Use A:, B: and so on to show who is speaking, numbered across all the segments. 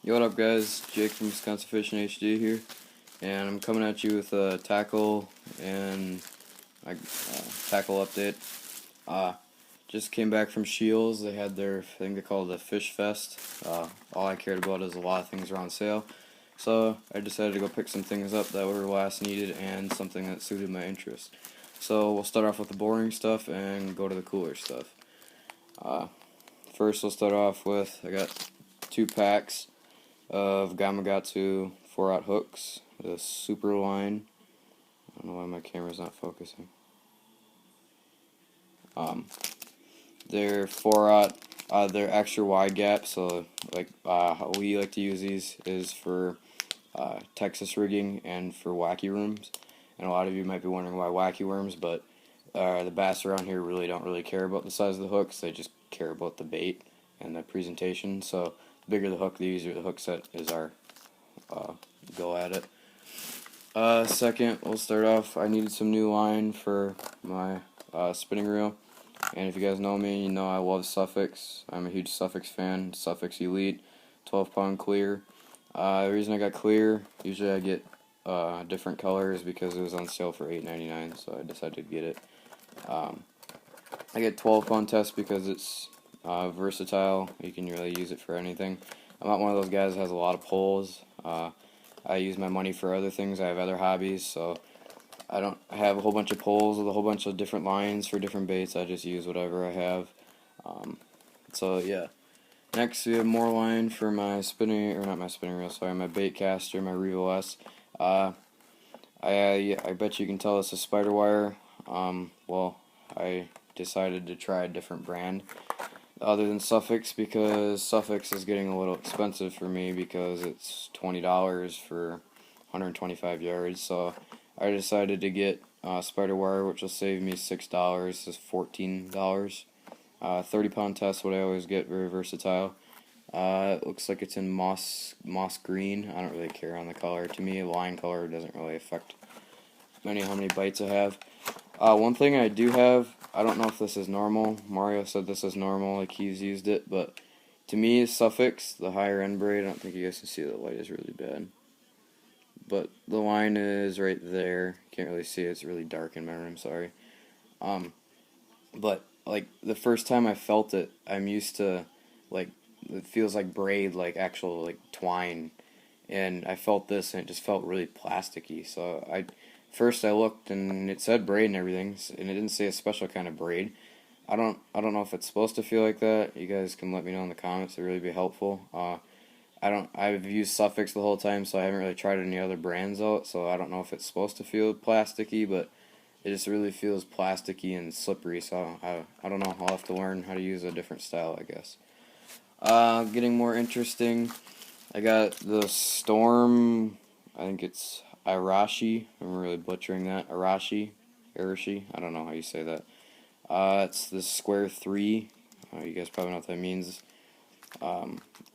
A: Yo, what up, guys? Jake from Wisconsin Fishing HD here, and I'm coming at you with a tackle and tackle update. Uh, just came back from Shields. They had their thing they call the Fish Fest. All I cared about is a lot of things are on sale, so I decided to go pick some things up that were last needed and something that suited my interest. So we'll start off with the boring stuff and go to the cooler stuff. First, we'll start off with I got 2 packs of Gamakatsu 4/0 hooks, the super line. I don't know why my camera's not focusing. They're 4/0. They're extra wide gap, so how we like to use these is for Texas rigging and for wacky worms. And a lot of you might be wondering why wacky worms, but the bass around here don't really care about the size of the hooks. They just care about the bait and the presentation. So the bigger the hook, the easier the hook set is our go at it. Second, we'll start off. I needed some new line for my spinning reel, and if you guys know me, you know I love Suffix. I'm a huge Suffix fan. Suffix Elite, 12-pound clear. The reason I got clear, usually I get different colors because it was on sale for $8.99, so I decided to get it. I get 12-pound test because it's versatile. You can really use it for anything. I'm not one of those guys that has a lot of poles. I use my money for other things. I have other hobbies, so I don't have a whole bunch of poles with a whole bunch of different lines for different baits. I just use whatever I have. So yeah. Next, we have more line for my spinning, or not my spinning reel, sorry, my bait caster, my Revo S. I bet you can tell it's a spider wire. Well, I decided to try a different brand other than Suffix because Suffix is getting a little expensive for me because it's $20 for 125 yards. So I decided to get spider wire, which will save me $6. This is $14. 30-pound test, what I always get, very versatile. It looks like it's in moss green. I don't really care on the color. To me, line color doesn't really affect how many bites I have. One thing I do have, I don't know if this is normal. Mario said this is normal, like he's used it, but to me, Suffix, the higher end braid, I don't think you guys can see the light is really bad. But the line is right there. Can't really see it. It's really dark in my room, sorry. But like the first time I felt it, I'm used to like it feels like braid, like actual like twine, and I felt this and it just felt really plasticky. So I looked and it said braid and everything, and it didn't say a special kind of braid. I don't know if it's supposed to feel like that. You guys can let me know in the comments. It'd really be helpful. I've used Suffix the whole time, so I haven't really tried any other brands out. So I don't know if it's supposed to feel plasticky, but it just really feels plasticky and slippery. So I don't know. I'll have to learn how to use a different style, I guess. Getting more interesting. I got the Storm. I think it's Arashi. I'm really butchering that. Arashi. I don't know how you say that. It's the Square 3. You guys probably know what that means.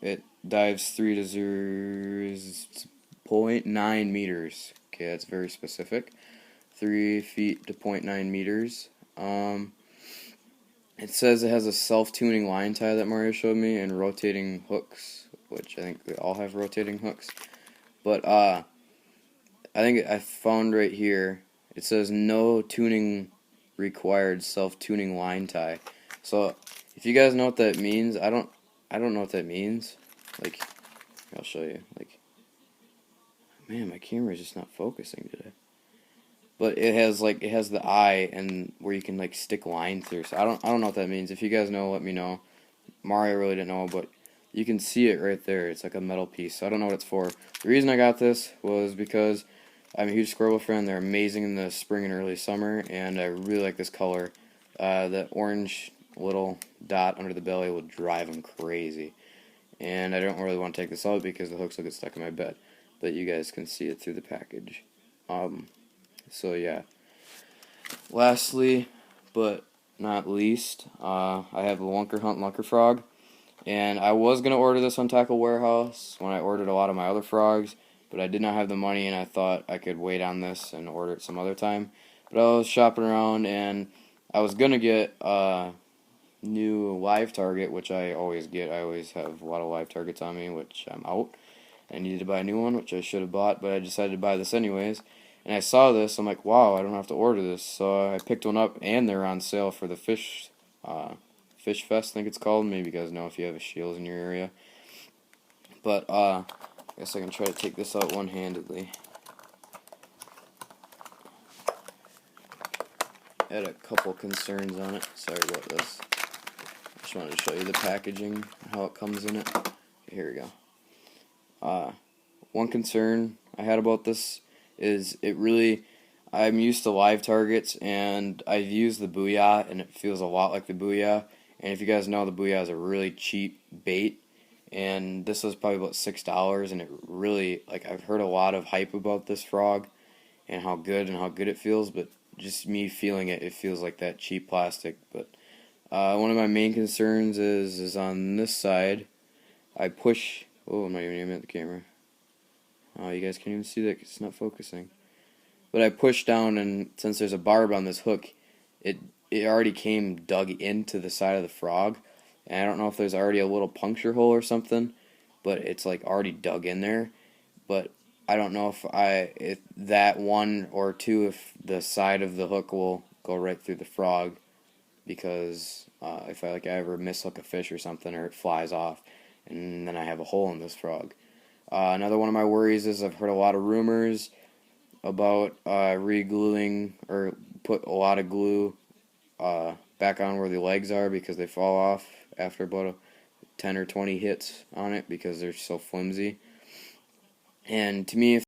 A: It dives 3 to 0.9 meters. Okay, that's very specific. 3 feet to 0.9 meters. It says it has a self-tuning line tie that Mario showed me and rotating hooks, which I think they all have rotating hooks. But I think I found right here, it says no tuning required self-tuning line tie. So if you guys know what that means, I don't know what that means. Like, I'll show you. Like, man, my camera's just not focusing today. But it has the eye and where you can like stick line through. So I don't know what that means. If you guys know, let me know. Mario really didn't know, but you can see it right there. It's like a metal piece. So I don't know what it's for. The reason I got this was because I'm a huge Squirrel fan. They're amazing in the spring and early summer, and I really like this color. The orange little dot under the belly will drive them crazy. And I don't really want to take this out because the hooks will get stuck in my bed. But you guys can see it through the package. So yeah. Lastly, but not least, I have a Lunker Hunt Lunker Frog, and I was gonna order this on Tackle Warehouse when I ordered a lot of my other frogs, but I did not have the money, and I thought I could wait on this and order it some other time. But I was shopping around, and I was gonna get new live target, which I always get. I always have a lot of live targets on me, which I'm out. I needed to buy a new one, which I should have bought, but I decided to buy this anyways. And I saw this, I'm like, wow, I don't have to order this. So I picked one up, and they're on sale for the Fish Fest, I think it's called. Maybe you guys know if you have a Scheels in your area. But I guess I can try to take this out one-handedly. I had a couple concerns on it. Sorry about this. Just wanted to show you the packaging, how it comes in it. Okay, here we go. One concern I had about this is I'm used to live targets, and I've used the Booyah, and it feels a lot like the Booyah. And if you guys know, the Booyah is a really cheap bait, and this was probably about $6, and it really, like, I've heard a lot of hype about this frog, and how good it feels, but just me feeling it, it feels like that cheap plastic. But one of my main concerns is on this side. I push. Oh, I'm not even aiming at the camera. Oh, you guys can't even see that 'cause it's not focusing. But I push down, and since there's a barb on this hook, it already came dug into the side of the frog. And I don't know if there's already a little puncture hole or something, but it's like already dug in there. But I don't know if that one or two, if the side of the hook will go right through the frog, because if I ever mishook a fish or something, or it flies off, and then I have a hole in this frog. Another one of my worries is I've heard a lot of rumors about re-gluing, or put a lot of glue back on where the legs are, because they fall off after about 10 or 20 hits on it because they're so flimsy. And to me, if